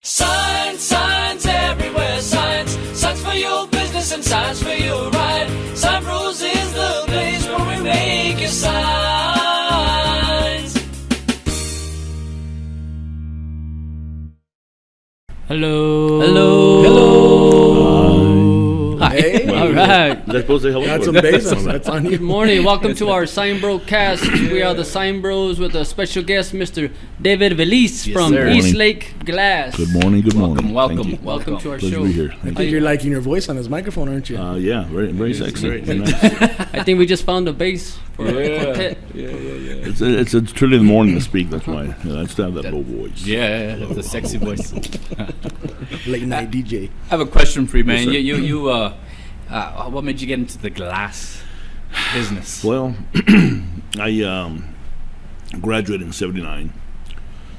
Signs, signs everywhere, signs. Signs for your business and signs for your ride. SignBros is the place where we make your signs. Hello. Hello. Hi. Hey. All right. They're supposed to help. That's some bass. That's on you. Good morning. Welcome to our SignBroCast. We are the SignBros with a special guest, Mr. David Veliz from sir. Eastlake Glass. Good morning. Good morning. Welcome. Thank you. Welcome to our Pleasure show. to be here. I Thank think you. you're liking your voice on his microphone, aren't you? Yeah, very sexy. great. Very nice. I think we just found a bass for a quartet. It's truly in the morning to speak. That's why. I just have that low voice. Yeah, that's a sexy voice. Late night DJ. I have a question for you, man. Yes, sir. you what made you get into the glass business? Well, I graduated in '79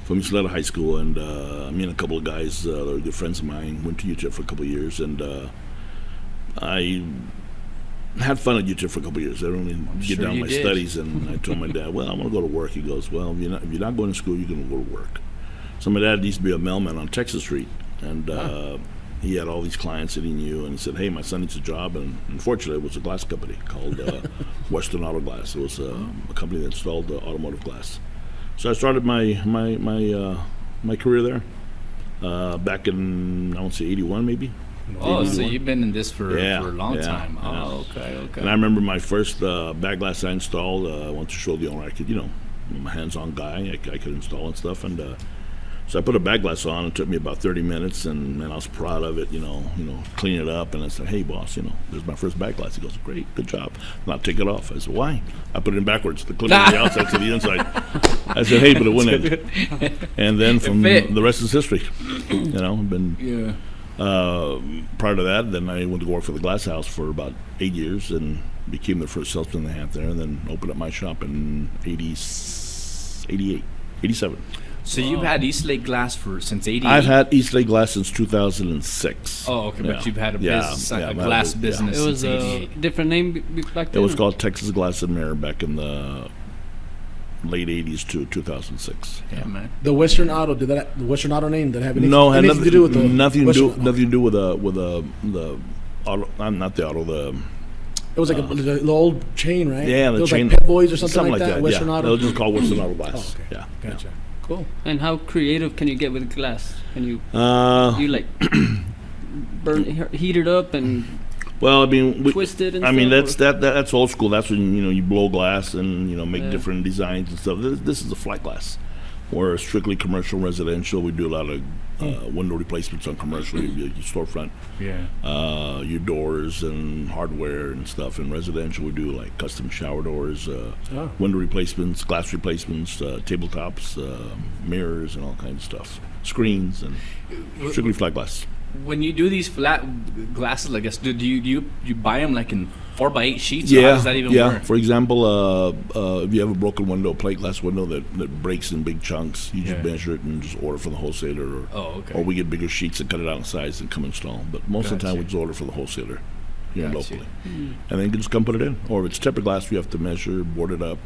from Eastlake High School, and me and a couple of guys that were good friends of mine went to UTEP for a couple of years, and I had fun at UTEP for a couple of years. I didn't really get sure down you my did. studies, and I told my dad, "Well, I want to go to work." He goes, "Well, if you're not going to school, you're going to go to work." So my dad used to be a mailman on Texas Street, and he had all these clients that he knew, and he said, "Hey, my son needs a job." And unfortunately, it was a glass company called Western Auto Glass. It was a company that installed automotive glass. So I started my career there back in, I want to say, '81 maybe. Oh, so 81. you've been in this for a long yeah, time. yeah. Oh, okay. And I remember my first back glass I installed. I wanted to show the owner I could, I'm a hands-on guy. I could install and stuff. And so I put a back glass on. It took me about 30 minutes, and I was proud of it. Clean it up. And I said, "Hey, boss, this is my first back glass." He goes, "Great, good job." And I'll take it off. I said, "Why?" I put it in backwards, the clip from the outside to the inside. I said, "Hey, but it wouldn't." And then from fit. the rest is history. I've been. Yeah. Prior to that, then I went to work for the Glass House for about 8 years and became the first salesman they had there, and then opened up my shop in 87. So you've had Eastlake Glass since '88. I've had Eastlake Glass since 2006. Oh, okay, Yeah. but you've had a Yeah, business, yeah, a I've had glass a- business It was since a '88. different name back It then? was called Texas Glass and Mirror back in the late 80s to 2006. Yeah, man. The Western Auto, the Western Auto name, did it have No, had anything to do with the nothing to Western do Auto? with the auto. Not the auto. The It was like the old chain, right? Yeah, the it was chain. like Pep Boys or something like that. Western yeah. Auto. It was just called Western Auto Glass. Oh, okay. Yeah. Gotcha. Cool. And how creative can you get with glass? Can you you like heat it up and Well, I mean, twist it and I mean, stuff, that's old school. That's when you blow glass and make Yeah. different designs and stuff. This is a flat glass. We're strictly commercial, residential. We do a lot of window replacements on commercial, your storefront, Yeah. your doors and hardware and stuff. In residential, we do like custom shower doors, window replacements, glass replacements, tabletops, mirrors, and all kinds of stuff. Screens and strictly flat glass. When you do these flat glasses, I guess, do you buy them like in 4x8 sheets? Or how does that even work? For example, if you have a broken window, plate glass window that breaks in big chunks, you just measure it and just order from the wholesaler. Or we get bigger sheets and cut it out in size and come install. But most of the time, we just order for the wholesaler here locally. And then you can just come put it in. Or if it's tempered glass, we have to measure, board it up,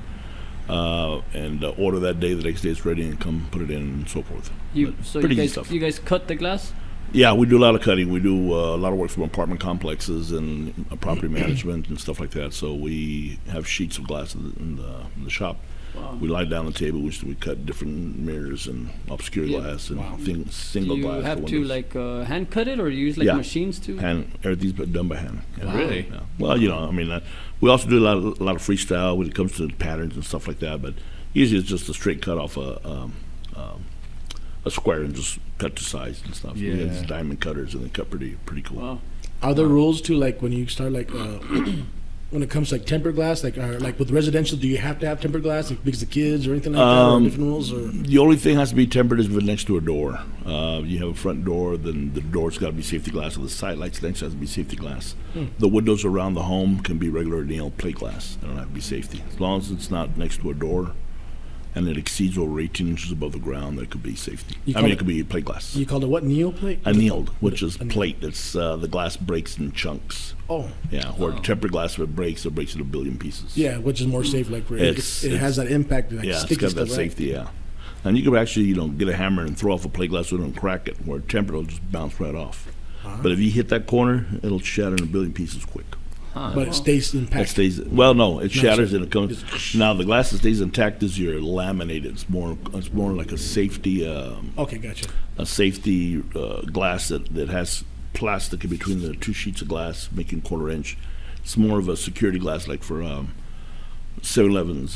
and order that day. The next day it's ready and come put it in and so forth. Pretty easy stuff. You guys cut the glass? Yeah, we do a lot of cutting. We do a lot of work from apartment complexes and property management and stuff like that. So we have sheets of glass in the shop. Wow. We lie down the table. We cut different mirrors and obscure glass and single Do you glass. have for to windows. hand cut it or use machines too? Hand, everything's done by hand. Yeah. Really? Yeah. Well, we also do a lot of freestyle when it comes to patterns and stuff like that. But usually it's just a straight cut off a square and just cut to size and stuff. Yeah. We have these diamond cutters and they cut pretty cool. Wow. Are there rules to like when you start like when it comes to like tempered glass, like with residential, do you have to have tempered glass like because the kids or anything like that, or different rules? Or The only thing has to be tempered is if it's next to a door. You have a front door, then the door's got to be safety glass, or the side lights next has to be safety glass. The windows around the home can be regular nail plate glass. They don't have to be safety. As long as it's not next to a door and it exceeds over 18 inches above the ground, there could be safety. It could be plate glass. you call it what, neoplate? Annealed, which is plate. It's the glass breaks in chunks. Oh, Yeah, where tempered glass, if it breaks in a billion pieces. yeah, which is more safe. Like it It's- has that impact. Like Yeah, it's sticky got stuff, that right? safety, yeah. And you could actually, get a hammer and throw off a plate glass window and crack it, where tempered it'll just bounce right off. But if you hit that corner, it'll shatter in a billion pieces quick. But it stays intact. It shatters and it comes. Now the glass that stays intact is your laminated. It's more like a safety. Okay, gotcha. A safety glass that has plastic in between the two sheets of glass, making 1/4 inch. It's more of a security glass, like for 7-Eleven's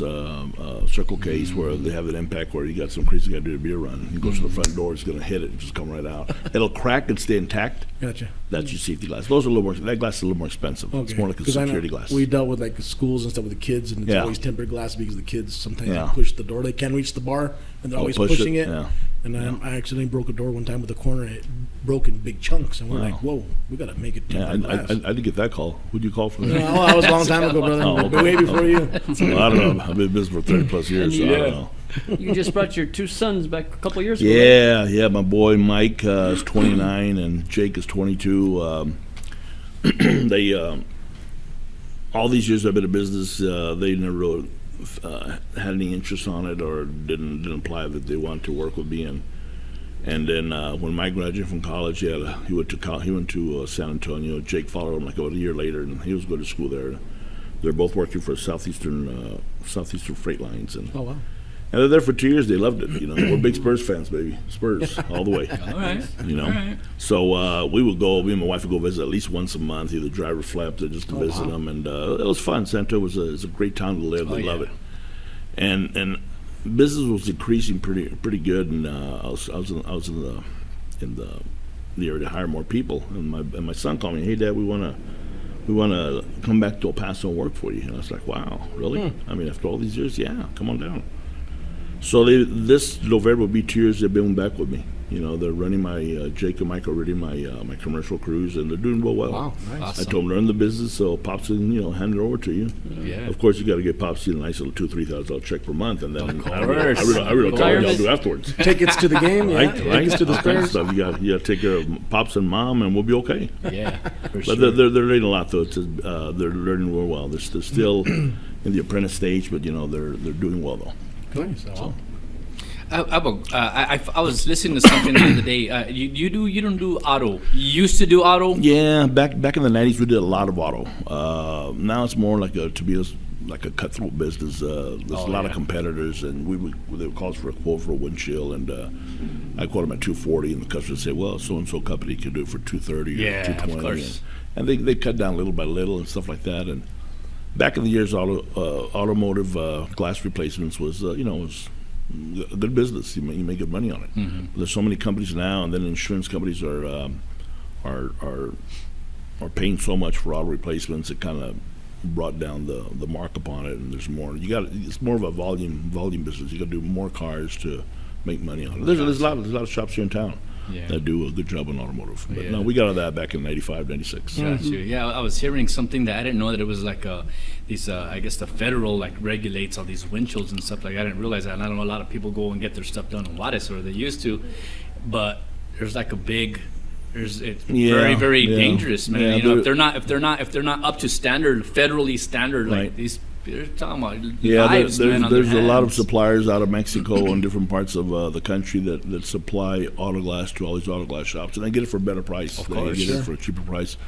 Circle K's, where they have an impact where you got some crazy guy do a beer run. He goes to the front door, he's going to hit it, and just come right out. It'll crack and stay intact. Gotcha. That's your safety glass. Those are a little more. That glass is a little more expensive. Okay. It's more like a 'Cause I know security glass. We dealt with like schools and stuff with the kids, and it's Yeah. always tempered glass because the kids sometimes Yeah. push the door. They can't reach the bar, and they're always push pushing it. Yeah. And I accidentally broke a door one time with a corner. It broke in big chunks, and we're Wow. like, "Whoa, we got to make it Yeah, tempered glass." I didn't get that call. Who'd you call for No, that? that was a long time ago, brother. Oh, okay. Way before you. Well, I don't know. I've been in business for 30 plus years, so I don't know. You just brought your 2 sons back a couple years ago. Yeah. My boy Mike is 29 and Jake is 22. They all these years I've been in business, they never really had any interest on it or didn't imply that they wanted to work with me. And then when Mike graduated from college, he went to San Antonio. Jake followed him like about a year later, and he was going to school there. They're both working for Southeastern Freight Lines, and Oh wow. and they're there for 2 years. They loved it. We're big Spurs fans, baby. Spurs all the way. All right. All right. So we would go. Me and my wife would go visit at least once a month, either drive or fly up there just to visit them, and it was fun. San Antonio is a great town to live. They love it, and business was increasing pretty good, and I was in the area to hire more people, and my son called me, "Hey, Dad, we want to come back to El Paso and work for you." And I was like, "Wow, really? I mean, after all these years, yeah, come on down." So this November will be 2 years they've been back with me. They're running my Jake and Mike are running my commercial cruise, and they're doing well. Wow, nice. I Awesome. told them they're in the business, so Pops hand it over to you. Yeah. Of course, you got to get Pops a nice little $2,000-$3,000 check per month, and then Of I really course. tell you what y'all do afterwards. Tickets to the game, yeah. Right? Tickets to the All kinds of Spurs. stuff. You got to take care of Pops and Mom, and we'll be okay. Yeah. For But sure. they're learning a lot, though. They're learning real well. They're still in the apprentice stage, but they're doing well, though. Nice. Wow. I was listening to something the other day. You don't do auto. You used to do auto. Yeah, back in the '90s, we did a lot of auto. Now it's more like a cutthroat business. There's a lot of competitors, and they would call us for a quote for a windshield, and I quote them at $240, and the customer would say, "Well, so and so company can do it for $230 Yeah, or $220." of course. And they cut down little by little and stuff like that. And back in the years, automotive glass replacements was a good business. You make good money on it. Mm-hmm. There's so many companies now, and then insurance companies are paying so much for auto replacements. It kind of brought down the mark upon it, and there's more. It's more of a volume business. You got to do more cars to make money on it. There's a lot of shops here in town that do a good job on automotive. But no, we got out of that back in '95, '96. Got you. Yeah, I was hearing something that I didn't know that it was like these. I guess the federal regulates all these windshields and stuff. Like I didn't realize that. And I don't know, a lot of people go and get their stuff done in Juarez, or they used to, but there's like a big. It's very, very dangerous, man. Yeah, if they're not up to standard, federally standard, like Right. these. They're talking about There's lives, man, on a their lot of hands. suppliers out of Mexico and different parts of the country that supply auto glass to all these auto glass shops, and they get it for a better price. Of They course. get it for a cheaper price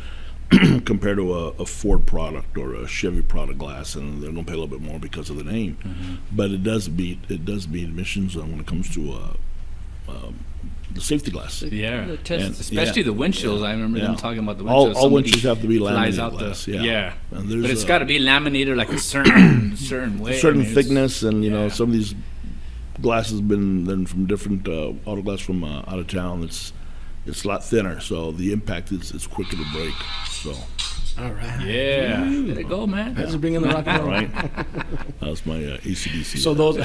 compared to a Ford product or a Chevy product glass, and they're going to pay a little bit more because of the name. Mm-hmm. But it does beat admissions when it comes to the safety glass. Yeah, The test- And- especially the windshields. I remember them talking about the windshields. All Somebody windshields have to be flies laminated out glass. yeah. And there's But it's a got to be laminated like a certain way. certain I mean, it's- thickness, and yeah. some of these glasses been from different auto glass from out of town. It's a lot thinner, so the impact is quicker to break. So All right. Yeah, there you go, man. Let's bring in the rock and roll. right, that was my ACDC. So those,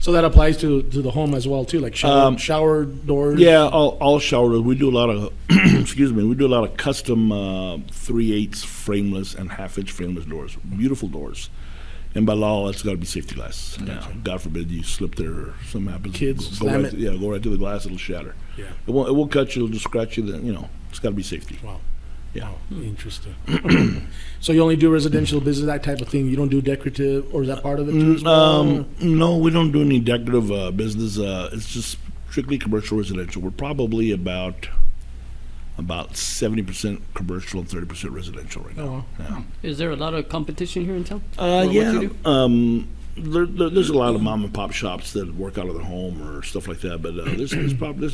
so that applies to the home as well too, like shower doors. Yeah, all shower doors. We do a lot of excuse me. We do a lot of custom 3/8 frameless and 1/2-inch frameless doors. Beautiful doors. And by law, it's got to be safety glass. Now, God forbid you slip there or something happens. Kids go slam right, it. go right to the glass. It'll shatter. Yeah. It won't cut you. It'll just scratch you. Then it's got to be safety. Wow. Yeah. Interesting. So you only do residential business, that type of thing. You don't do decorative, or is that part of it too as well? No, we don't do any decorative business. It's just strictly commercial residential. We're probably about 70% commercial and 30% residential right now. Oh, wow. Yeah. Is there a lot of competition here in town? for what Yeah. you do? There's a lot of mom and pop shops that work out of their home or stuff like that. But there's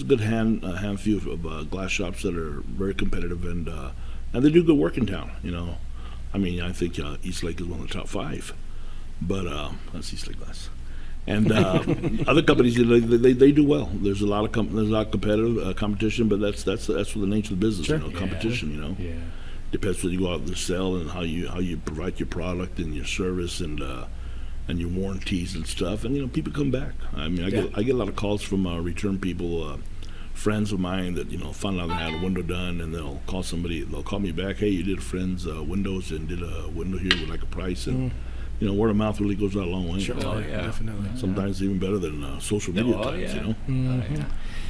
a good handful of glass shops that are very competitive and they do good work in town. You know, I mean, I think Eastlake is one of the top 5, but that's Eastlake Glass. And other companies, they do well. There's a lot of competitive competition, but that's for the nature of the business. Sure. You know, competition. You know, Yeah. depends what you go out there sell and how you provide your product and your service and your warranties and stuff. And you know, people come back. I mean, I get a lot of calls from return people, friends of mine that found out they had a window done, and they'll call somebody. They'll call me back. Hey, you did a friend's windows and did a window here with like a price and. Word of mouth really goes out a long way. Sure. Oh, yeah. Definitely. Sometimes even better than social media Oh, times, yeah. you know. Mm-hmm.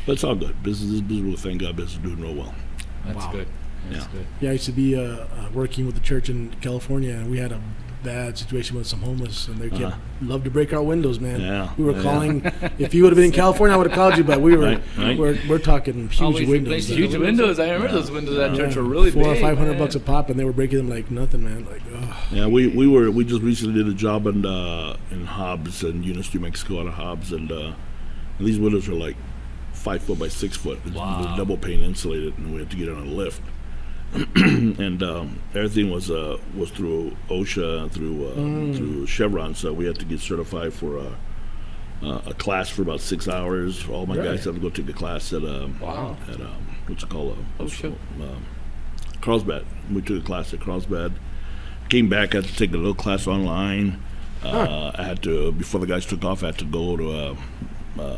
But it's all good. Business is business. Thank God, business is doing real well. That's Wow. good. That's Yeah. good. Yeah, I used to be working with the church in California, and we had a bad situation with some homeless, and they kept love to break our windows, man. Yeah, We were yeah. calling. If you would have been in California, I would have called you, but we were Right. we're talking huge Always windows. replacing Huge windows. I remember those windows at church were really $400 big. or $500 man. bucks a pop, and they were breaking them like nothing, man. Like, ugh. Yeah, we just recently did a job in Hobbs and Eunice, New Mexico, out of Hobbs, and these windows are like 5 foot by 6 foot. Wow. They're double pane insulated, and we had to get it on a lift. And everything was through OSHA, through Chevron, so we had to get certified for a class for about 6 hours. All my guys had to go take a class at what's it called? OSHA? Carlsbad. We took a class at Carlsbad. Came back, had to take a little class online. I had to, before the guys took off, I had to go to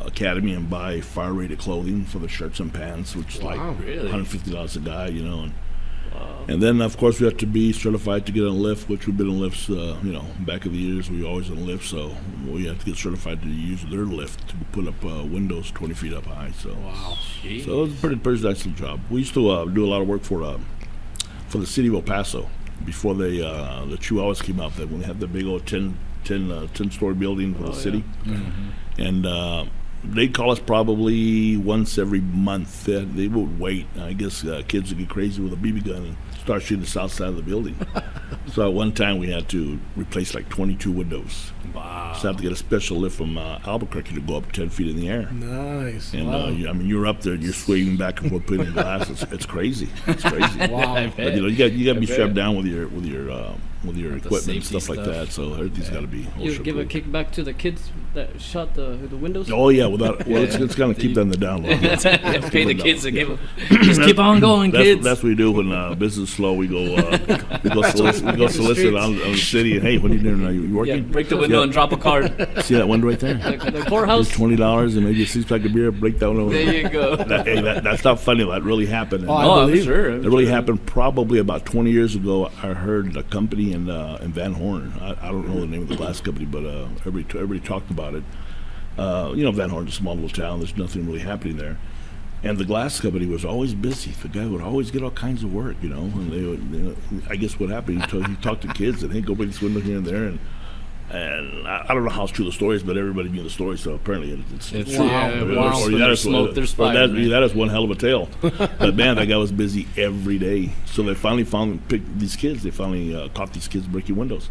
Academy and buy fire-rated clothing for the shirts and pants, which is like Really? $150 a guy, And then, of course, we have to be certified to get on a lift, which we've been on lifts, back in the years. We were always on lifts, so we have to get certified to use their lift to put up windows 20 feet up high. So, Jeez. so it was a pretty nice little job. We used to do a lot of work for the city of El Paso before the Chihuahuas came out. When they had the big old 10-story building for the city, and they'd call us probably once every month. They would wait. I guess kids would get crazy with a BB gun and start shooting the south side of the building. So at one time we had to replace like 22 windows. Wow. So I had to get a special lift from Albuquerque to go up 10 feet in the air. Nice. And Wow. you're up there, you're swinging back and forth, putting in glass. It's crazy. It's crazy. Wow. I But bet. you got to be I strapped bet. down with your equipment and safety stuff like stuff. that. So everything's got to be. You OSHA give a approved. kickback to the kids that shot the windows? Oh yeah, it's going to keep them the down low. Yeah, pay the kids to give them. Just keep on going, kids. That's what we do when business is slow. We go solicit on the city. And hey, what are you doing now? You Yeah, working? break the window and drop a card. See that window right there? The courthouse? It's $20 and maybe a 6-pack of beer. Break that window. There you go. That's not funny. That really happened. And, I Oh, I'm believe it. sure. It really happened probably about 20 years ago. I heard a company in Van Horn. I don't know the name of the glass company, but everybody talked about it. Van Horn's a small little town. There's nothing really happening there. And the glass company was always busy. The guy would always get all kinds of work, And they would, I guess what happened, he talked to kids and, hey, go break this window here and there. And I don't know how true the story is, but everybody knew the story, so apparently it's It's, true. yeah, Wow. when there's smoke, there's fire. man. That is one hell of a tale. But man, that guy was busy every day. So they finally picked these kids. They finally caught these kids breaking windows.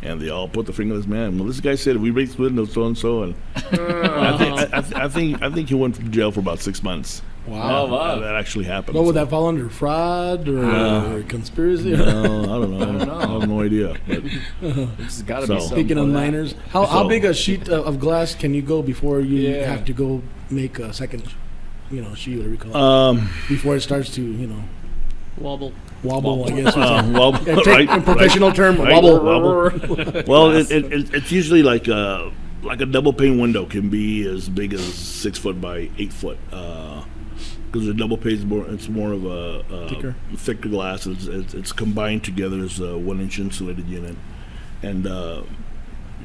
And they all put the finger on this man. Well, this guy said we break windows so and so, and I think he went to jail for about 6 months. Wow. Oh, wow. That actually happened. What would that fall under? Fraud or conspiracy? No, I don't know. I have no idea. But It's got to So- be something. Speaking of for that. minors, how So- big a sheet of glass can you go before you Yeah. have to go make a second, sheet, whatever you call it, before it starts to, Wobble. wobble, I guess. well, Take in professional term, right, wobble. Well, it's usually like a double pane window can be as big as 6 foot by 8 foot. Because the double pane is more of a thicker glass. It's combined together as a 1-inch insulated unit, and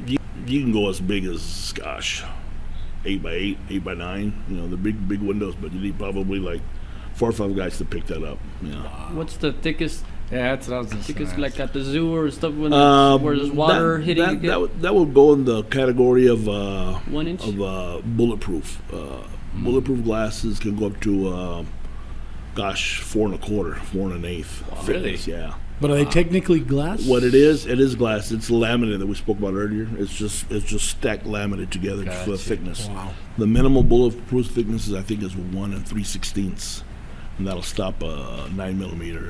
you can go as big as 8 by 8, 8 by 9. The big windows, but you need probably like 4 or 5 guys to pick that up. Yeah. What's the thickest? Yeah, that's what I was just Thickest, gonna like ask. at the zoo or stuff when where there's That- water hitting that, you? that would go in the category of 1 inch. bulletproof. Bulletproof glasses can go up to 4 1/4, 4 1/8. Really? Yeah. But are they technically glass? What it is glass. It's laminate that we spoke about earlier. It's just stacked laminate together just for the Gotcha. thickness. Wow. The minimal bulletproof thickness is, I think, is 1 3/16, and that'll stop a 9mm,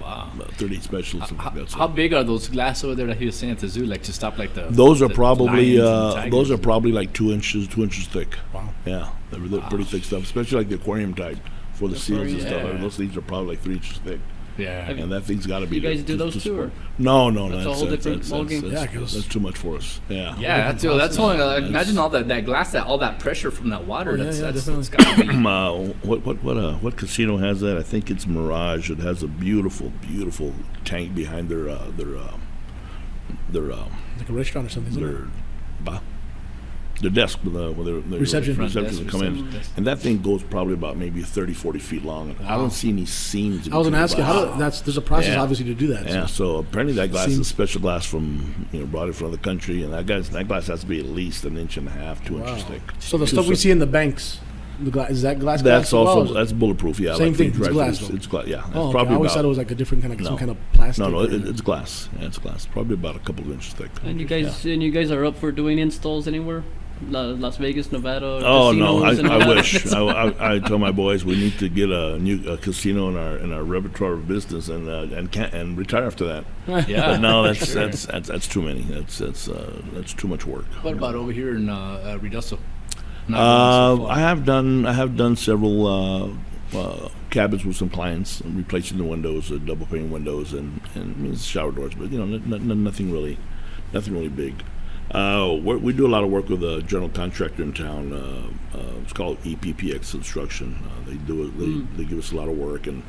Wow. 38 special, something like that. So How big are those glass over there that he was saying at the zoo, like to stop like the? those are the probably lions and those are tigers? probably like 2 inches thick. Wow. Yeah, they're pretty thick stuff, especially like the aquarium type for the seals and stuff. yeah. Those things are probably like 3 inches thick, Yeah. and that thing's got to be. You guys there do to- those to too, support- or? No, That's a whole different ballgame. Yeah, 'cause- that's too much for us. Yeah. Yeah, that's one. Imagine all that glass, all that pressure from that water. Oh, yeah, that's yeah, that's definitely. gotta be. What casino has that? I think it's Mirage. It has a beautiful tank behind their Like a restaurant or something. Isn't it? their desk with the Reception. Front reception desk, come in, reception desk. and that thing goes probably about maybe 30-40 feet long. I don't see any seams. I was gonna between ask the you glass. there's a process Yeah. obviously to do that. Yeah, So. so apparently that glass Seems- is special glass from brought it from the country, and that glass has to be at least 1.5 inches, 2 inches thick. So the stuff we see in the banks, is that glass? That's glass as well, also or is it- that's bulletproof. Yeah, Same like thing, for it's glass, drive-throughs. though. It's glass. Yeah, it's Oh, okay. probably I always about, thought it was like a different kind of No. some kind of plastic. no, or- it's glass. Yeah, it's glass. Probably about a couple of inches thick. And you guys are up for doing installs anywhere? Las Vegas, Nevada. Oh no! casinos and all I that? wish. I tell my boys we need to get a new casino in our repertoire of business and retire after that. Yeah. But no, that's too many. That's too much work. What about over here in Ruidoso? Not going so far. I have done several cabins with some clients, replacing the windows, double pane windows, and shower doors. But nothing really big. We do a lot of work with a general contractor in town. It's called EPPX Construction. They give us a lot of work, and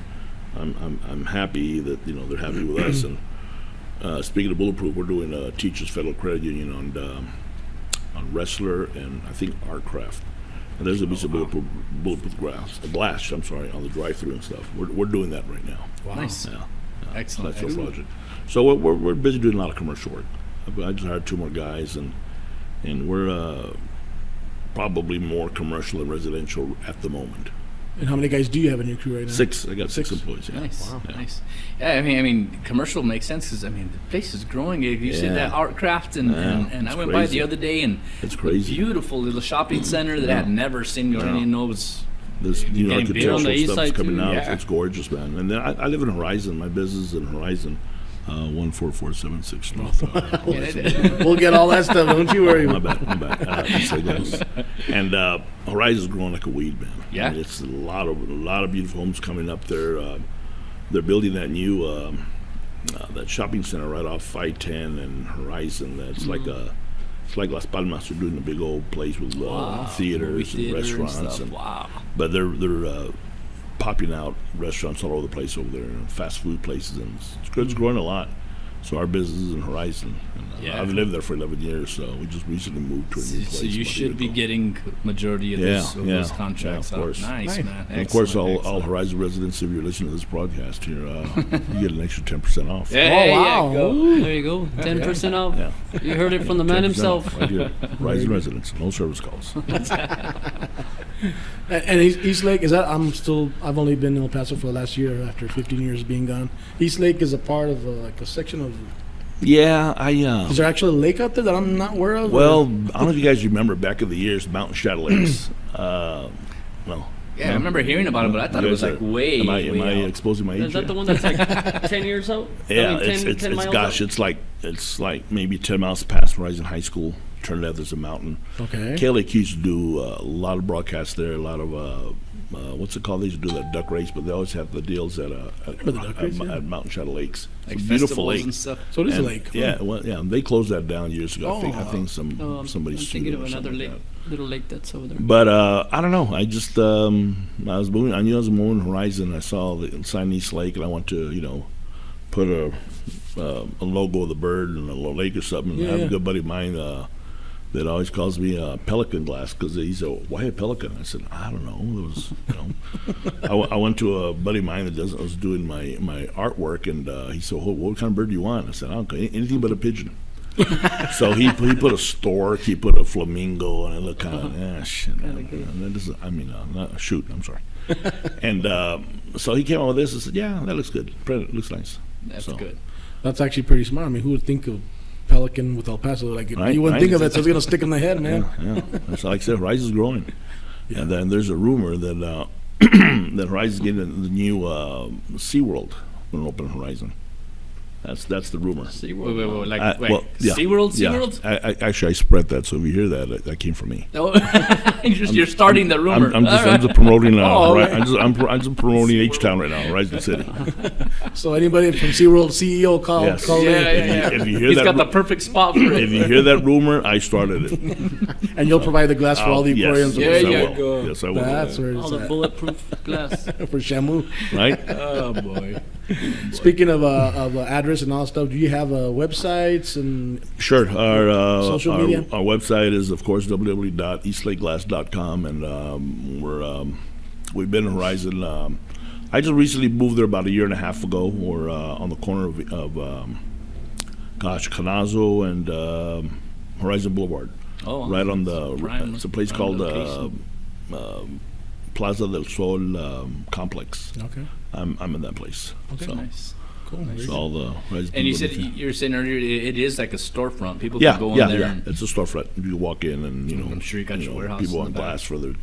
I'm happy that they're happy with us. And speaking of bulletproof, we're doing a Teachers Federal Credit Union on Wrestler and I think Artcraft. And there's a piece of bulletproof glass. I'm sorry, on the drive-through and stuff. We're doing that right now. Nice. Yeah. Excellent. That's our Excellent. project. So we're busy doing a lot of commercial work. I just hired 2 more guys, and we're probably more commercial and residential at the moment. And how many guys do you have in your crew right now? 6. I got 6 Six. employees. Yeah. Nice, Wow. Yeah. nice. Yeah, I mean, commercial makes sense because the place is growing. You see Yeah. that art craft, and I it's went by crazy. the other day, and It's crazy. beautiful little shopping center that I had never seen or didn't know was. This Getting big architectural on the east stuff is side, coming too. out. Yeah. It's gorgeous, man. And then I live in Horizon. My business is in Horizon, 14476 North. We'll get all that stuff. Don't you worry. My bad. Say those. And Horizon's growing like a weed, man. Yeah. I mean, it's a lot of beautiful homes coming up there. They're building that new that shopping center right off 510 and Horizon. That's like Las Palmas. They're doing a big old place with theaters and restaurants, stuff. Wow. but they're popping out restaurants all over the place over there, and fast food places, and it's growing a lot. So our business is in Horizon. And, Yeah. I've lived there for 11 years, so we just recently moved to a new place. So you about a year should be ago. getting majority of those contracts. Yeah, of course. Nice, Nice. man. And of course, Excellent, all excellent. Horizon residents, if you're listening to this broadcast here, you get an extra 10% off. Hey, Oh, wow. yeah, go. There you go. 10% off. Yeah. You heard it from the man 10% himself. off right here. Horizon residents, no service calls. And Eastlake, I've only been in El Paso for the last year after 15 years being gone. Eastlake is a part of like a section of. Yeah, Is there actually a lake out there that I'm not aware of? well, I don't know if you guys remember back in the years, Mountain Shadow Lakes. Yeah, I remember hearing about it, but I thought it was like way, Am I way out. exposing my age? Is that here? the one that's like 10 years out? Yeah, I mean, 10 miles out? it's like maybe 10 miles past Horizon High School. Turn left, there's a mountain. Okay. KLAQ used to do a lot of broadcasts there, a lot of what's it called? They used to do that duck race, but they always have the deals at remember the duck race, yeah. at Mountain Shadow Lakes. Like It's a beautiful festivals lake. and stuff. So it is a And- lake. Yeah, well, yeah, they closed that down years ago. I think Oh. somebody's I'm sued thinking them of or another something lake, like that. little lake that's over there. But I don't know. I just I was moving. I knew I was moving Horizon. I saw the sign Eastlake, and I want to put a logo of the bird and a little lake or something. And I have Yeah. a good buddy of mine, that always calls me Pelican Glass because he said, "Why a pelican?" I said, "I don't know." It was, I went to a buddy of mine that was doing my artwork, and he said, "What kind of bird do you want?" I said, "I don't care, anything but a pigeon." So he put a stork, he put a flamingo, and I looked kind of, shit. Shoot, I'm sorry. And so he came out with this and said, "Yeah, that looks good. It looks nice." That's So, good. That's actually pretty smart. I mean, who would think of pelican with El Paso? Like, Right, you wouldn't right. think of it, so it's gonna stick in the head, man. Yeah. That's like I said, Rise is growing. Yeah. And then there's a rumor that that Rise is getting the new SeaWorld going to open Horizon. That's the rumor. Wait, like yeah. SeaWorld? Yeah. SeaWorld? Actually, I spread that, so if you hear that, that came from me. Oh, you're starting the rumor. I'm All right. just promoting. Oh, right. okay. I'm just promoting H-Town right now, Horizon City. So anybody from SeaWorld CEO call Yes. call Yeah, in, yeah. If you hear He's that got the ru- perfect spot for If it. you hear that rumor, I started it. and you'll provide the glass for all the aquariums. Yes, There yes, I you will. go. Yes, I will. That's where All it's the at. bulletproof glass. For Shamu. Right? Oh, boy. Speaking of address and all that stuff, do you have websites and Sure. Social media? Our website is, of course, www.eastlakeglass.com, and we've been in Horizon. I just recently moved there about a year and a half ago. We're on the corner of Canazo and Horizon Boulevard, Oh, right on the. prime- It's a place prime called location. Plaza del Sol complex. okay, I'm in that place. So, Nice. cool. so all the Horizon And you people said live here. you were saying earlier it is like a storefront. People Yeah, can go yeah, in there. yeah. And, It's a storefront. You walk in, and I'm sure you got your warehouse people in want the back. glass for their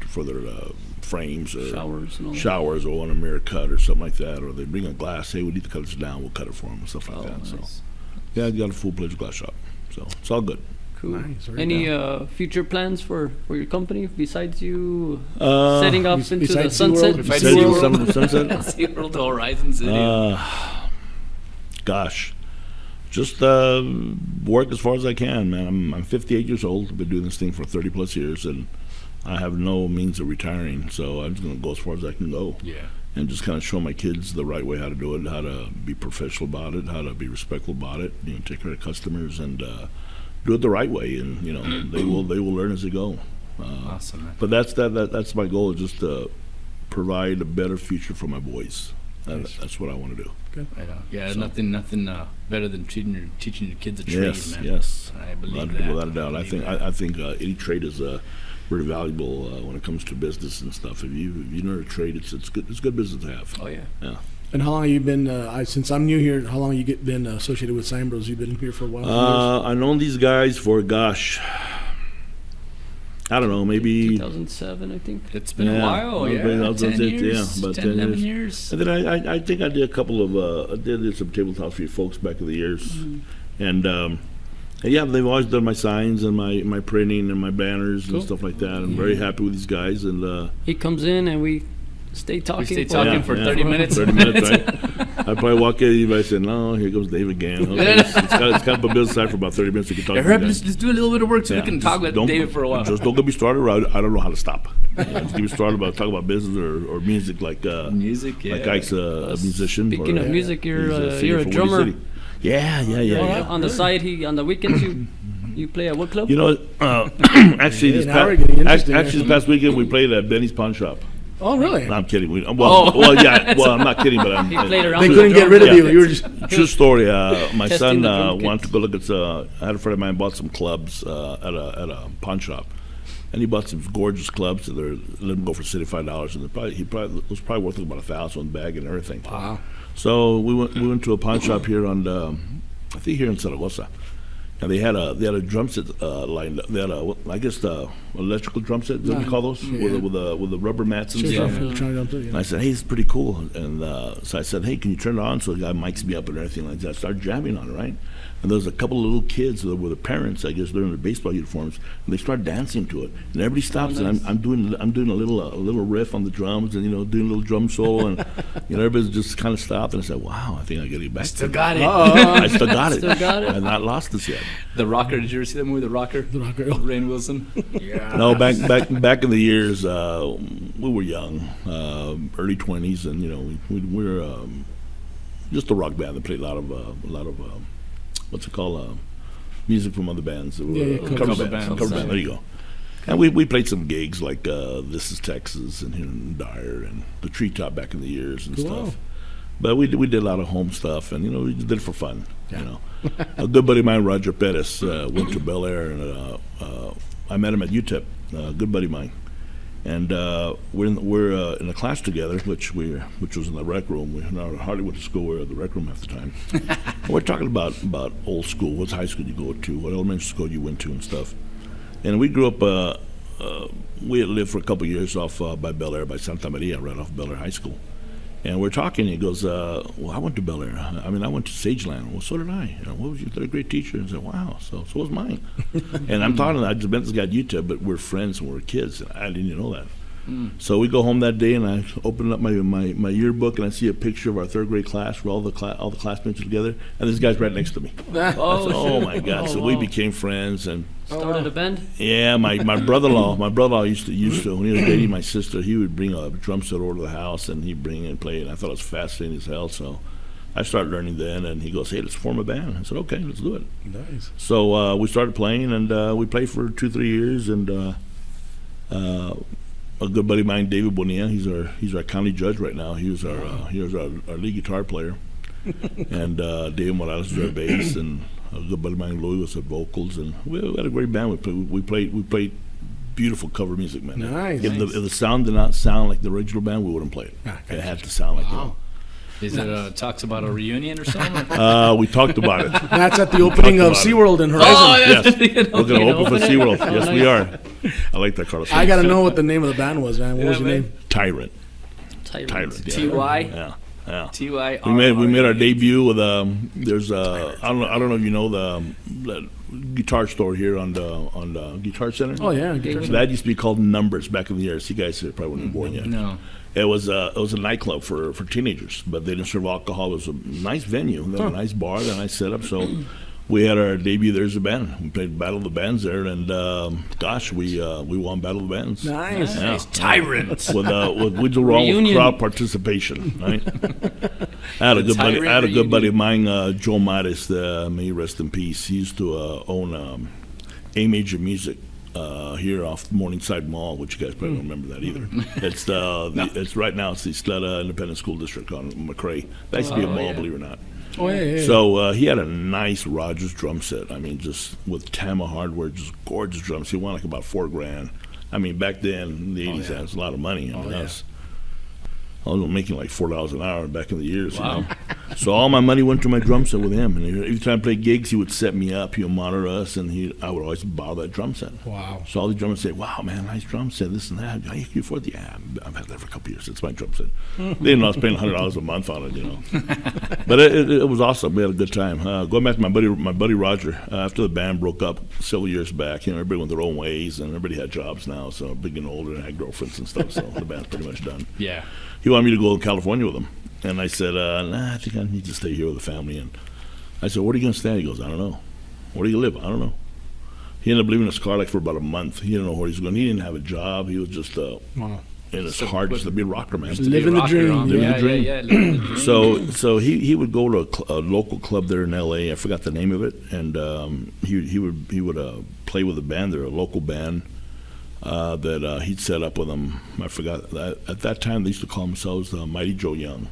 frames or Showers and all. showers, or want a mirror cut or something like that, or they bring a glass. Hey, we need to cut this down. We'll cut it for them and stuff like Oh, that. So nice. yeah, you got a full-fledged glass shop. So it's all good. Cool. Nice, very Any future plans for your company besides you Uh, setting up into the besides sunset? SeaWorld? Besides Said you SeaWorld. sunset? SeaWorld to Horizon City. Gosh, just work as far as I can, man. I'm 58 years old. I've been doing this thing for 30 plus years, and I have no means of retiring. So I'm just gonna go as far as I can go. yeah. And just kind of show my kids the right way how to do it, how to be professional about it, how to be respectful about it. Take care of customers and do it the right way. And they will learn as they go. Awesome, man. But that's my goal, is just to provide a better future for my boys. That's what I want to do. Right on. Yeah, So- nothing better than teaching your kids a trade, Yes, man. yes. I believe Without that. a doubt. I think any trade is very valuable when it comes to business and stuff. If you know a trade, it's good. It's good business to have. Oh yeah. Yeah. And how long have you been? Since I'm new here, how long have you been associated with SignBros? You've been here for a while. I've known these guys for, gosh, I don't know, maybe. 2007, I think. It's been a Yeah, while. well, Yeah, about 10 10 years. about 10, 10 11 years. years. And then I think I did a couple of I did some tabletops for you folks back in the years, and yeah, they've always done my signs and my printing and my banners Cool. and stuff like that. I'm very happy with these guys, and He comes in and we stay talking. stay talking for 30 minutes. 30 minutes, right? I'd probably walk in, and I said, "No, here comes Dave again." Okay, it's kind of a business side for about 30 minutes. You can talk. Yeah, to Herb, the let's, guys. let's do a little bit of work so Yeah, we can just talk with don't- David for a while. Just don't get me started. Or I don't know how to stop. Just get me started about talk about business or music, like Music, yeah. like Ike's a musician. Speaking or, of music, you're he's you're a singer for Windy drummer. City. Yeah. On the side, on the weekends, you play at what club? You know, actually, Hey, now we're getting interesting actually here. this past weekend we played at Benny's Pawn Shop. Oh, really? No, I'm kidding. Oh. I'm not kidding, but I'm. He played around They with couldn't the get rid of drum you. kit. You were just True story. My Testing son the drum wanted to kits. go look at. I had a friend of mine bought some clubs at a pawn shop, and he bought some gorgeous clubs. That let them go for $75, and it was probably worth about $1,000 with bag and everything. wow. So we went to a pawn shop here on I think here in Zaragoza, and they had a drum set lined up. They had the electrical drum set. What do you call those? Yeah. With the rubber mats and Sure, stuff. sure. Trying to jump through, And yeah. I said, "Hey, it's pretty cool." And so I said, "Hey, can you turn it on?" So the guy mics me up and everything like that. I started jamming on it, right? And there was a couple of little kids with their parents, I guess they're in their baseball uniforms, and they start dancing to it. And everybody stops, nice. and I'm doing a little riff on the drums, and doing a little drum solo, and everybody's just kind of stopped. And I said, "Wow, I think I got to get back." Still to got it. I still got it. Still got it. I've not lost this yet. The Rocker. Did you ever see that movie, The Rocker? The Rocker. Rainn Wilson. Yeah. No, back in the years, we were young, early 20s, and we were just a rock band that played a lot of what's it called, music from other bands. Cover bands. There you go. And we played some gigs like This Is Texas and here in Dyer and the Treetop back in the years and stuff. But we did a lot of home stuff, and we just did it for fun. A good buddy of mine, Roger Pettis, went to Bel Air, and I met him at UTEP. A good buddy of mine, and we're in a class together, which was in the rec room. We hardly went to school. We were at the rec room half the time. And we're talking about old school. What high school you go to? What elementary school you went to and stuff. And we grew up. We had lived for a couple of years off by Bel Air, by Santa Maria, right off Bel Air High School. And we're talking, he goes, well, I went to Bel Air. I went to Sageland. Well, so did I. What was your third grade teacher? And I said, wow, so was mine. And I'm talking, I just met this guy at UTEP, but we're friends when we were kids. And I didn't even know that. So we go home that day, and I open up my yearbook, and I see a picture of our third grade class where all the classmates are together, and this guy's right next to me. Oh my God! So we became friends and started a band. Yeah, my brother-in-law used to when he was dating my sister, he would bring a drum set over to the house, and he'd bring it and play it. And I thought it was fascinating as hell. So I started learning then, and he goes, "Hey, let's form a band." I said, "Okay, let's do it." Nice. So we started playing, and we played for 2-3 years, and. A good buddy of mine, David Bonilla, he's our county judge right now. He was our lead guitar player, and David Morales was our bass, and a good buddy of mine, Louis, was our vocals, and we had a great band. We played beautiful cover music, man. Nice. If the sound did not sound like the original band, we wouldn't play it. It had to sound like Is it talks about a reunion or something? We talked about it. That's at the opening of SeaWorld in Horizon. Yes, we're going to open for SeaWorld. Yes, we are. I like that, Carlos. I got to know what the name of the band was, man. What was your name? Tyrant. Tyrant. Yeah. T-Y? Yeah. T-Y. We made our debut with there's I don't know if you know the guitar store here on the Guitar Center. Oh yeah, So that used to be called Numbers back in the years. You guys probably weren't born yet. No. It was a nightclub for teenagers, but they didn't serve alcohol. It was a nice venue, they had a nice bar, a nice setup. So we had our debut there as a band. We played Battle of the Bands there, and we won Battle of the Bands. Nice. Yeah. Tyrant. With the wrong crowd participation, right? I had a good buddy of mine, Joe Mattis, may he rest in peace. He used to own A Major Music. Here off Morningside Mall, which you guys probably don't remember that either. It's it's right now. It's the Isleta Independent School District on McRae. That used to be a mall, believe it or not. Oh yeah. So he had a nice Rogers drum set. Just with Tama hardware, just gorgeous drums. He won like about $4,000. Back then in the '80s, that was a lot of money. I was making like $4 an hour back in the years. Wow. So all my money went to my drum set with him. And every time I played gigs, he would set me up. He would monitor us, and I would always borrow that drum set. Wow. So all the drummers say, "Wow, man, nice drum set, this and that. Can you afford it?" Yeah, I've had that for a couple of years. It's my drum set. They didn't know I was paying $100 a month on it, But it was awesome. We had a good time. Going back to my buddy Roger, after the band broke up several years back, everybody went their own ways, and everybody had jobs now. So big and older, and had girlfriends and stuff. So the band's pretty much done. Yeah. He wanted me to go to California with him. And I said, nah, I think I need to stay here with the family. And I said, where are you going to stay? He goes, I don't know. Where do you live? I don't know. He ended up leaving his car for about a month. He didn't know where he was going. He didn't have a job. He was just in his heart just to be a rocker, man. Living the dream. Living the dream. Yeah, living the dream. So he would go to a local club there in L.A. I forgot the name of it. And he would play with a band there, a local band. That he'd set up with them. I forgot. At that time, they used to call themselves Mighty Joe Young,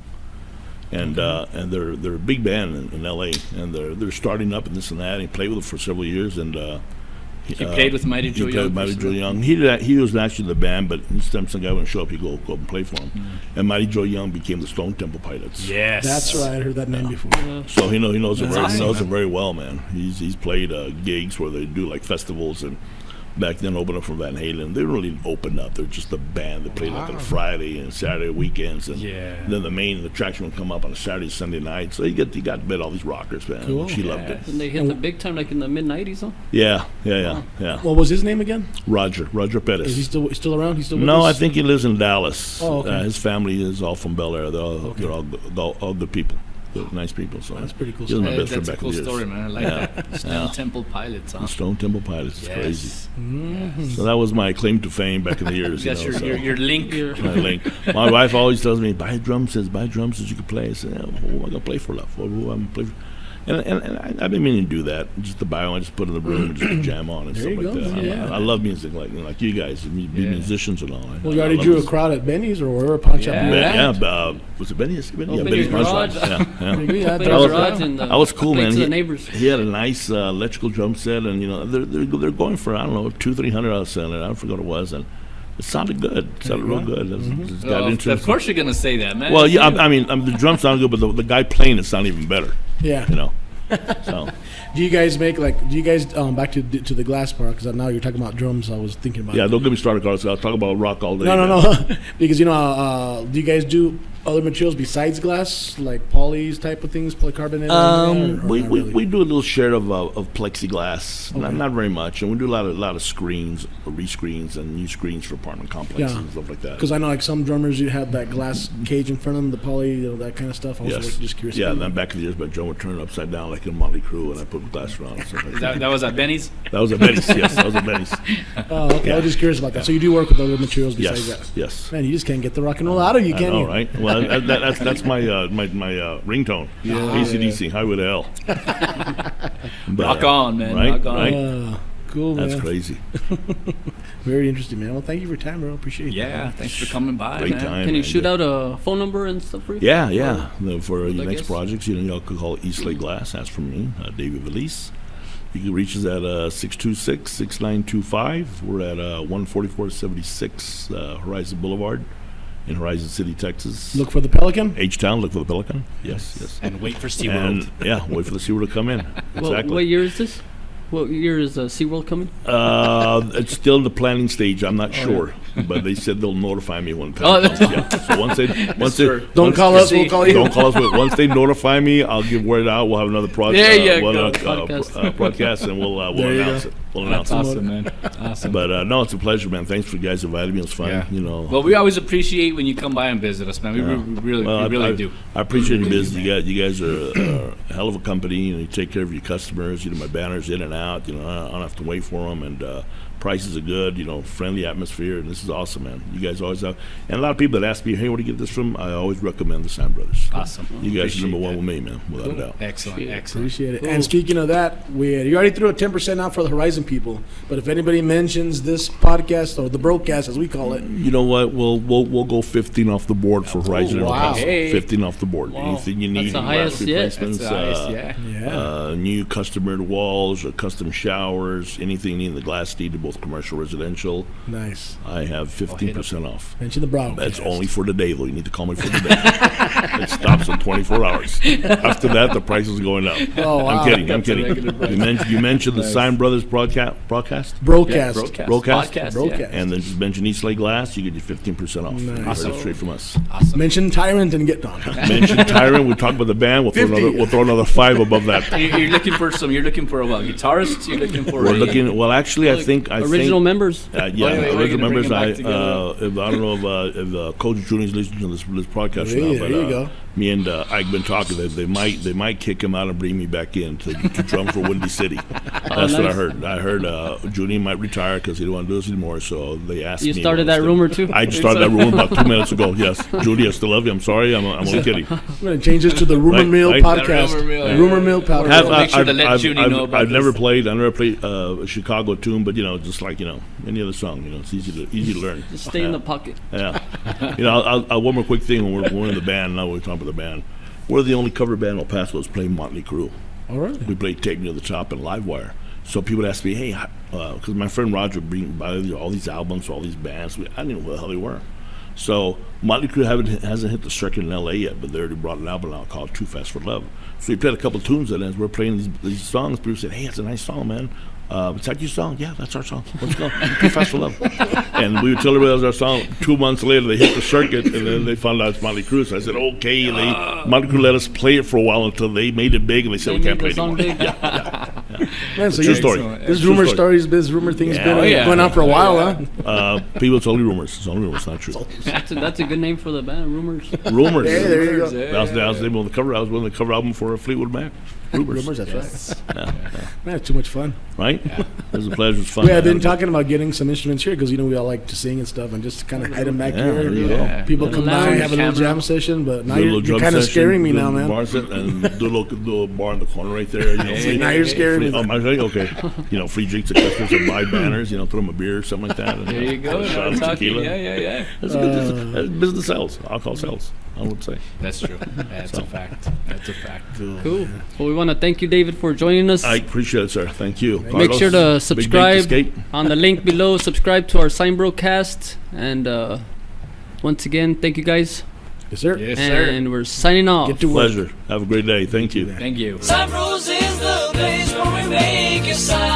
and they're a big band in L.A. and they're starting up and this and that. And he played with them for several years, and he played with Mighty Joe Young. He played with Mighty Joe Young. He was actually in the band, but this time some guy wouldn't show up. He'd go up and play for him. And Mighty Joe Young became the Stone Temple Pilots. Yes, that's right. I heard that name before. So he knows him very well, man. He's played gigs where they do like festivals and. Back then, opened up for Van Halen. They didn't really open up. They're just a band that played like on Friday and Saturday weekends, and then the main attraction would come up on a Saturday, Sunday night. So he got to bet all these rockers, man. Cool. She loved it. And they hit the big time like in the mid-90s, huh? Yeah. What was his name again? Roger Pettis. Is he still around? He's still with No, us? I think he lives in Dallas. Oh, okay. His family is all from Bel Air. They're all good people. They're nice people. So That's pretty cool. He was my best That's friend a back cool in the years. story, man. I like that. Stone Temple Pilots, huh? The Stone Temple Pilots is crazy. Mm-hmm. So that was my claim to fame back in the years. That's your link. My link. My wife always tells me, buy drum sets you can play. I said, what am I going to play for, love? What am I going to play for? I've been meaning to do that. Just the bio, I just put in the room and just jam on and There stuff you like go, that. man. I love music, like you guys, be musicians and all. Well, you already drew a crowd at Benny's or wherever pawn shop you were at. Was it Benny's? Yeah, Benny's Benny's Garage. Yeah. Yeah, Benny's that was- Garage and That was cool, played man. to the neighbors. He had a nice electrical drum set, and they're going for I don't know $200-300 out center. I forgot what it was, and it sounded good. It sounded real good. It's got into Of course you're gonna say that, man. Well, yeah, I mean the drums sound good, but the guy playing it sounded even better. Yeah. So Do you guys back to the glass part? Because now you're talking about drums. I was thinking about. yeah, don't get me started, Carlos. I'll talk about rock all day. No. Because do you guys do other materials besides glass, like polys type of things, polycarbonate? or We, not we, really? we do a little share of plexiglass, not very much, and we do a lot of screens, rescreens, and new screens for apartment complexes Yeah. and stuff like that. Because I know like some drummers, you have that glass cage in front of them, the poly, that kind of stuff. I was Yes. just curious. Yeah, about and then back in the years, my drum would turn it upside down like in Motley Crue, and I put glass around. And stuff like that. that was at Benny's. That was at Benny's. Yes, that was at Benny's. Oh, okay. I was Yeah. just curious about that. So you do work with other materials besides Yes, that? yes. Man, you just can't get the rock and roll out of you, I can know, you? right? Well, that's my ringtone. AC/DC, Highway to Hell. But, Rock on, man. Right, Rock on. right. Cool, man. That's crazy. Very interesting, man. Well, thank you for your time, bro. Appreciate it. Yeah, thanks for coming by, Great man. time. Can you man. shoot out a phone number and stuff for you? Yeah. For your I next guess. projects, y'all could call Eastlake Glass. Ask for me, David Veliz. You can reach us at 626-6925. We're at 14476 Horizon Boulevard in Horizon City, Texas. Look for the Pelican. H-Town, look for the Pelican. Yes. And wait for And SeaWorld. wait for the SeaWorld to come in. Exactly. What year is this? What year is SeaWorld coming? It's still in the planning stage. I'm not sure, but they said they'll notify me when it comes. Yeah. So once they Don't call us. We'll call you. Don't call us. Once they notify me, I'll give word out. We'll have another project. There you we'll go. have a, Podcast. broadcast, and we'll There you announce go. it. We'll That's announce it. awesome, man. Awesome. But no, it's a pleasure, man. Thanks for you guys inviting me. It was fun. Yeah. Well, we always appreciate when you come by and visit us, man. We really I do. I appreciate your business. You guys are a hell of a company. You take care of your customers. My banners in and out. I don't have to wait for them, and prices are good. Friendly atmosphere, and this is awesome, man. You guys always have, and a lot of people that ask me, "Hey, where do you get this from?" I always recommend the Sign Brothers. Awesome. You guys Appreciate are number one that. with me, man, without a doubt. Excellent. Appreciate it. And speaking of that, you already threw a 10% out for the Horizon people. But if anybody mentions this podcast or the broadcast, as we call it, You know what? We'll go 15 off the board for Horizon. wow. Enterprise. Hey. 15 off the board. Wow. Anything you That's need, the glass highest yet. replacements, That's nice, yeah. new custom walls or custom showers, anything you need in the glass needed, both commercial, residential. nice. I have 15% off. Mention the broadcast. That's only for the day, though. You need to call me for the day. It stops in 24 hours. After that, the price is going up. Oh, wow. I'm kidding. That's a regular price. You mentioned the Nice. Sign Brothers broadcast, Broadcast. Broadcast? Podcast, Broadcast. yeah. and then just mention Eastlake Glass. You get your 15% off. Nice. You heard it Awesome. straight from us. Awesome. Mention Tyrant and get done. Mention Tyrant. We talk about the band. We'll throw 50. another. We'll throw another 5 above that. You're looking for some. You're looking for a guitarist. You're looking for. We're looking. Well, actually, I think Original members. Yeah, Wait, we're original gonna members. bring 'em I back together. don't know if Coach Junior's listening to this podcast There now, you- but there you go. me and Ike been talking. They might kick him out and bring me back in to drum for Windy City. That's what I nice. heard. I heard Junior might retire because he don't want to do this anymore. So they asked me. You started if I that was rumor still- too. I just started that rumor about 2 minutes ago. Yes, Judy, I still love you. I'm sorry. I'm only kidding. I'm going to change this to the Rumor Right, Mill right. podcast. The Rumor Mill, yeah. Rumor Mill podcast. Have- Make sure to let Judy know about I've never this. played. I never played a Chicago tune, but just like any other song, it's easy to learn. Just stay in the pocket. Yeah. One more quick thing. When we're in the band, now we're talking about the band. We're the only cover band in El Paso that's playing Motley Crue. All right. We played Take Me to the Top and Livewire. So people ask me, hey, because my friend Roger bring by all these albums, all these bands. I didn't know what the hell they were. So Motley Crue hasn't hit the circuit in L.A. yet, but they already brought an album out called Too Fast for Love. So we played a couple tunes, and as we're playing these songs, people said, hey, it's a nice song, man. Is that your song? Yeah, that's our song. Let's go. Too Fast for Love. And we would tell everybody it was our song. 2 months later, they hit the circuit, and then they found out it's Motley Crue. So I said, okay. And Motley Crue let us play it for a while until they made it big, and they said, we can't play Made the it song anymore. big. Yeah. Man, so True you- story. This True rumor story. this rumor thing's Yeah, been oh, yeah. going on for a while, huh? People, it's only rumors. It's only rumors, not true. That's a good name for the band, Rumors. Rumors. Hey, there you go. That was the name of the cover. I was one of the cover album for Fleetwood Mac. Rumors, that's right. Man, it's too much fun. Right? It was a pleasure. It was fun. We have been talking about getting some instruments here because we all like to sing and stuff, and just kind of hide them back Yeah, here. there you go. People come by and have a little Camera. jam session, but now Do a little you're drum kind of session, scaring me do now, a man. Bar set and do a little bar in the corner right there. You know, free, Now you're scaring me. free, am I right? Okay. You know, free drinks to customers and buy banners. You know, throw them a beer or something like that. And, There you go. shot of Talking. tequila. Yeah. That's a good business sells. Alcohol sells, I would say. That's true. That's a fact. That's a fact. Cool. Well, we want to thank you, David, for joining us. I appreciate it, sir. Thank you. Make Carlos, sure to Big Bank subscribe Escape. on the link below. Subscribe to our SignBroCast. And once again, thank you guys. Yes, sir. Yes, sir. And we're signing off. Get to work. Pleasure. Have a great day. Thank you. Thank you. Sign Bros is the place where we make a sign.